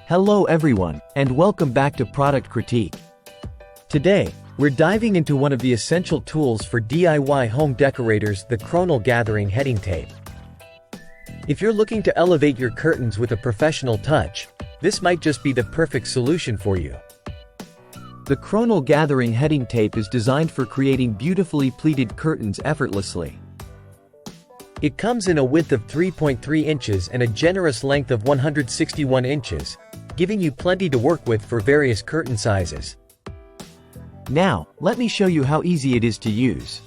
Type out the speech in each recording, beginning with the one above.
Hello everyone, and welcome back to Product Critique. Today, we're diving into one of the essential tools for DIY home decorators, the Kronill Gathering Heading Tape. If you're looking to elevate your curtains with a professional touch, this might just be the perfect solution for you. The Kronill Gathering Heading Tape is designed for creating beautifully pleated curtains effortlessly. It comes in a width of 3.3 inches and a generous length of 161 inches, giving you plenty to work with for various curtain sizes. Now, let me show you how easy it is to use.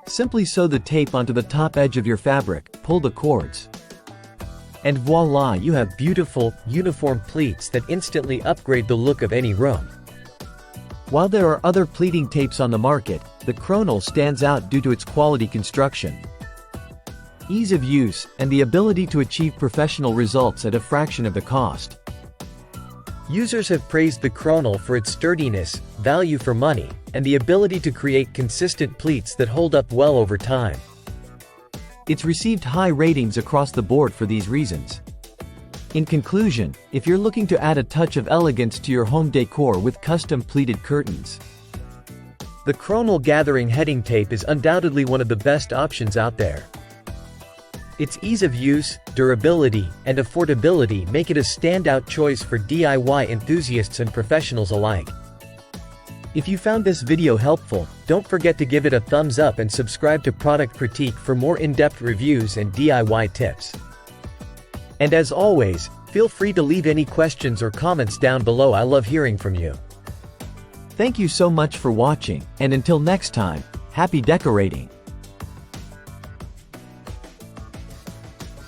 Simply sew the tape onto the top edge of your fabric, pull the cords. And voila, you have beautiful, uniform pleats that instantly upgrade the look of any room. While there are other pleating tapes on the market, the Kronill stands out due to its quality construction, ease of use, and the ability to achieve professional results at a fraction of the cost. Users have praised the Kronill for its sturdiness, value for money, and the ability to create consistent pleats that hold up well over time. It's received high ratings across the board for these reasons. In conclusion, if you're looking to add a touch of elegance to your home decor with custom pleated curtains, the Kronill Gathering Heading Tape is undoubtedly one of the best options out there. Its ease of use, durability, and affordability make it a standout choice for DIY enthusiasts and professionals alike. If you found this video helpful, don't forget to give it a thumbs up and subscribe to Product Critique for more in-depth reviews and DIY tips. And as always, feel free to leave any questions or comments down below. I love hearing from you. Thank you so much for watching, and until next time, happy decorating!